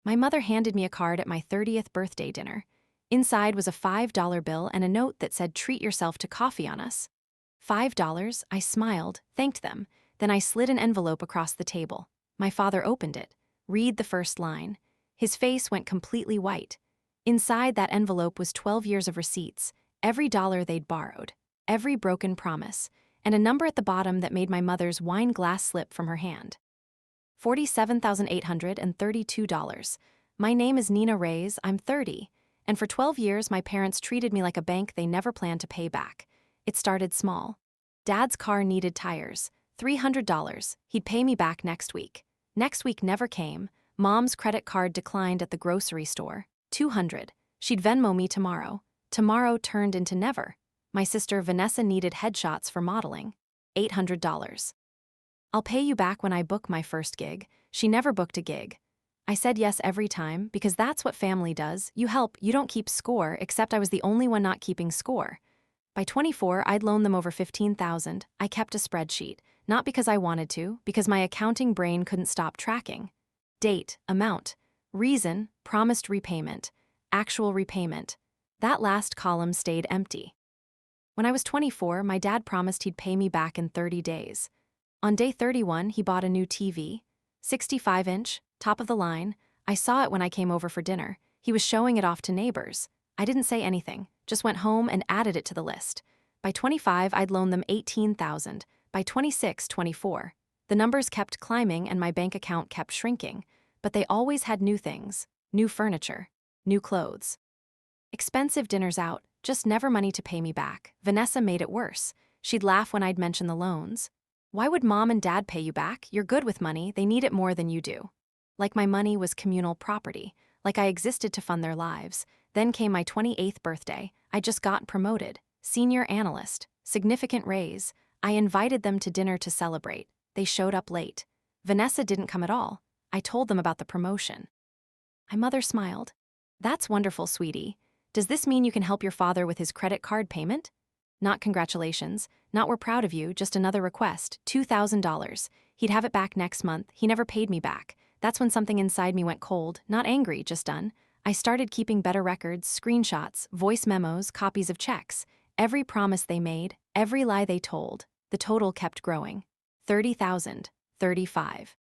My mother handed me a card at my 30th birthday dinner. Inside was a $5 bill and a note that said, "Treat yourself to coffee on us." $5, I smiled, thanked them, then I slid an envelope across the table. My father opened it. Read the first line. His face went completely white. Inside that envelope was 12 years of receipts, every dollar they'd borrowed, every broken promise, and a number at the bottom that made my mother's wine glass slip from her hand. $47,832. My name is Nina Reyes, I'm 30, and for 12 years my parents treated me like a bank they never planned to pay back. It started small. Dad's car needed tires, $300, he'd pay me back next week. Next week never came. Mom's credit card declined at the grocery store, $200. She'd Venmo me tomorrow. Tomorrow turned into never. My sister Vanessa needed headshots for modeling, $800. I'll pay you back when I book my first gig. She never booked a gig. I said yes every time because that's what family does. You help, you don't keep score, except I was the only one not keeping score. By 24, I'd loaned them over $15,000. I kept a spreadsheet, not because I wanted to, because my accounting brain couldn't stop tracking. Date, amount, reason, promised repayment, actual repayment. That last column stayed empty. When I was 24, my dad promised he'd pay me back in 30 days. On day 31, he bought a new TV, 65-inch, top of the line. I saw it when I came over for dinner. He was showing it off to neighbors. I didn't say anything, just went home and added it to the list. By 25, I'd loaned them $18,000. By 26, 24. The numbers kept climbing and my bank account kept shrinking, but they always had new things, new furniture, new clothes. Expensive dinners out, just never money to pay me back. Vanessa made it worse. She'd laugh when I'd mention the loans. Why would mom and dad pay you back? You're good with money, they need it more than you do. Like my money was communal property, like I existed to fund their lives. Then came my 28th birthday. I just got promoted, senior analyst, significant raise. I invited them to dinner to celebrate. They showed up late. Vanessa didn't come at all. I told them about the promotion. My mother smiled. That's wonderful, sweetie. Does this mean you can help your father with his credit card payment? Not congratulations, not we're proud of you, just another request, $2,000. He'd have it back next month, he never paid me back. That's when something inside me went cold, not angry, just done. I started keeping better records, screenshots, voice memos, copies of checks. Every promise they made, every lie they told, the total kept growing. 30,000, 35.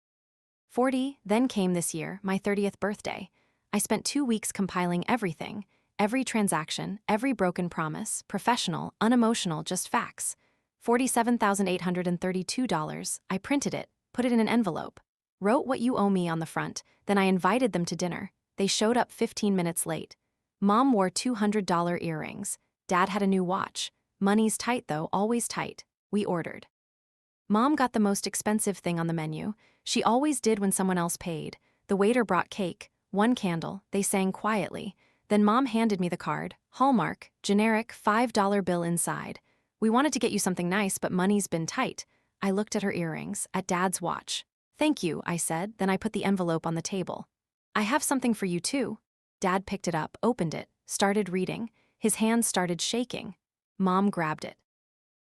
40, then came this year, my 30th birthday. I spent 2 weeks compiling everything, every transaction, every broken promise, professional, unemotional, just facts. $47,832. I printed it, put it in an envelope, wrote what you owe me on the front, then I invited them to dinner. They showed up 15 minutes late. Mom wore $200 earrings. Dad had a new watch. Money's tight though, always tight. We ordered. Mom got the most expensive thing on the menu. She always did when someone else paid. The waiter brought cake, one candle, they sang quietly. Then Mom handed me the card, Hallmark, generic $5 bill inside. We wanted to get you something nice, but money's been tight. I looked at her earrings, at Dad's watch. Thank you, I said, then I put the envelope on the table. I have something for you too. Dad picked it up, opened it, started reading. His hands started shaking. Mom grabbed it.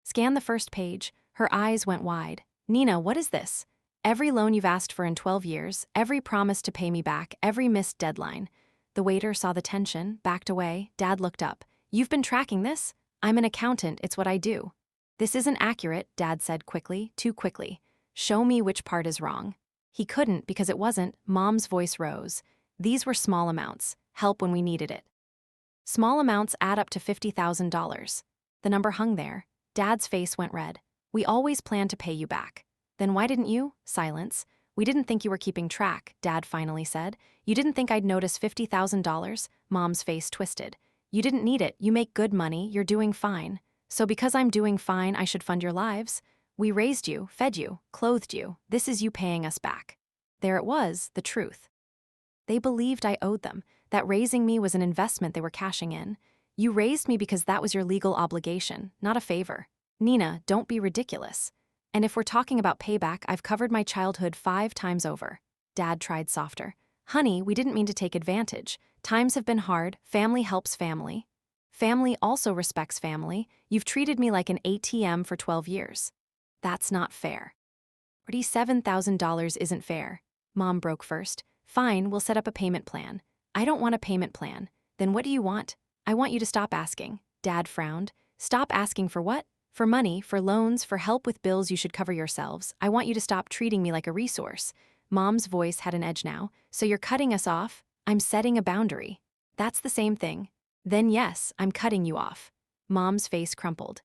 Scan the first page. Her eyes went wide. Nina, what is this? Every loan you've asked for in 12 years, every promise to pay me back, every missed deadline. The waiter saw the tension, backed away. Dad looked up. You've been tracking this? I'm an accountant, it's what I do. This isn't accurate, Dad said quickly, too quickly. Show me which part is wrong. He couldn't because it wasn't. Mom's voice rose. These were small amounts, help when we needed it. Small amounts add up to $50,000. The number hung there. Dad's face went red. We always planned to pay you back. Then why didn't you? Silence. We didn't think you were keeping track, Dad finally said. You didn't think I'd notice $50,000? Mom's face twisted. You didn't need it, you make good money, you're doing fine. So because I'm doing fine, I should fund your lives? We raised you, fed you, clothed you. This is you paying us back. There it was, the truth. They believed I owed them, that raising me was an investment they were cashing in. You raised me because that was your legal obligation, not a favor. Nina, don't be ridiculous. And if we're talking about payback, I've covered my childhood 5 times over. Dad tried softer. Honey, we didn't mean to take advantage. Times have been hard, family helps family. Family also respects family. You've treated me like an ATM for 12 years. That's not fair. $47,000 isn't fair. Mom broke first. Fine, we'll set up a payment plan. I don't want a payment plan. Then what do you want? I want you to stop asking. Dad frowned. Stop asking for what? For money, for loans, for help with bills you should cover yourselves. I want you to stop treating me like a resource. Mom's voice had an edge now. So you're cutting us off? I'm setting a boundary. That's the same thing. Then yes, I'm cutting you off. Mom's face crumpled.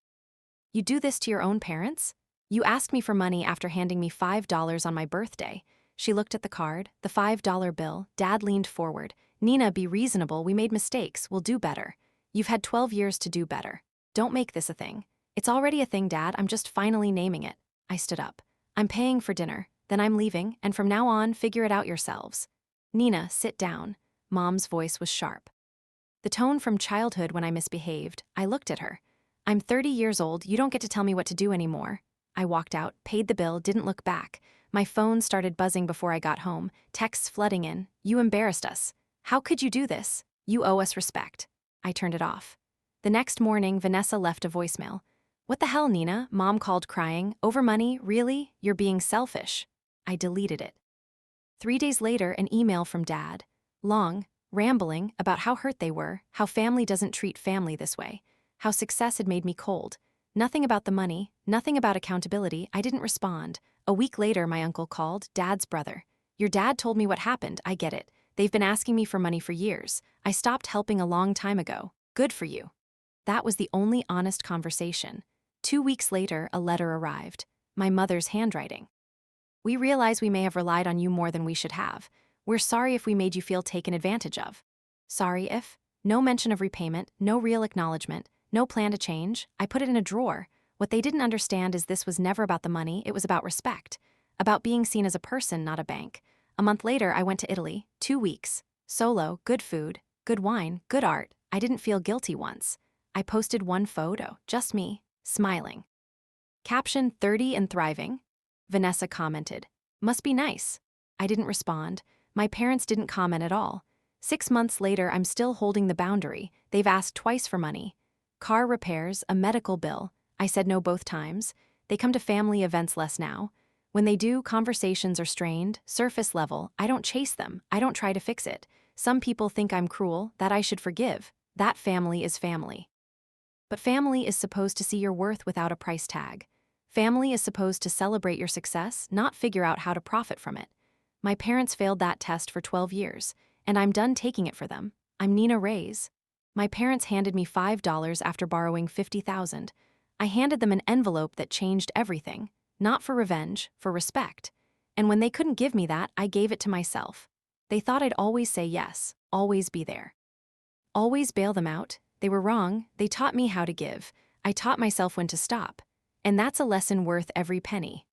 You do this to your own parents? You asked me for money after handing me $5 on my birthday. She looked at the card, the $5 bill. Dad leaned forward. Nina, be reasonable. We made mistakes. We'll do better. You've had 12 years to do better. Don't make this a thing. It's already a thing, Dad. I'm just finally naming it. I stood up. I'm paying for dinner. Then I'm leaving, and from now on, figure it out yourselves. Nina, sit down. Mom's voice was sharp. The tone from childhood when I misbehaved. I looked at her. I'm 30 years old. You don't get to tell me what to do anymore. I walked out, paid the bill, didn't look back. My phone started buzzing before I got home, texts flooding in. You embarrassed us. How could you do this? You owe us respect. I turned it off. The next morning, Vanessa left a voicemail. What the hell, Nina? Mom called crying. Over money? Really? You're being selfish. I deleted it. 3 days later, an email from Dad. Long, rambling about how hurt they were, how family doesn't treat family this way, how success had made me cold. Nothing about the money, nothing about accountability. I didn't respond. A week later, my uncle called, Dad's brother. Your dad told me what happened. I get it. They've been asking me for money for years. I stopped helping a long time ago. Good for you. That was the only honest conversation. 2 weeks later, a letter arrived. My mother's handwriting. We realize we may have relied on you more than we should have. We're sorry if we made you feel taken advantage of. Sorry if? No mention of repayment, no real acknowledgement, no plan to change. I put it in a drawer. What they didn't understand is this was never about the money, it was about respect. About being seen as a person, not a bank. A month later, I went to Italy, 2 weeks. Solo, good food, good wine, good art. I didn't feel guilty once. I posted one photo, just me, smiling. Caption 30 and thriving. Vanessa commented, must be nice. I didn't respond. My parents didn't comment at all. 6 months later, I'm still holding the boundary. They've asked twice for money. Car repairs, a medical bill. I said no both times. They come to family events less now. When they do, conversations are strained, surface level. I don't chase them. I don't try to fix it. Some people think I'm cruel, that I should forgive. That family is family. But family is supposed to see your worth without a price tag. Family is supposed to celebrate your success, not figure out how to profit from it. My parents failed that test for 12 years, and I'm done taking it for them. I'm Nina Reyes. My parents handed me $5 after borrowing $50,000. I handed them an envelope that changed everything, not for revenge, for respect. And when they couldn't give me that, I gave it to myself. They thought I'd always say yes, always be there. Always bail them out. They were wrong. They taught me how to give. I taught myself when to stop. And that's a lesson worth every penny.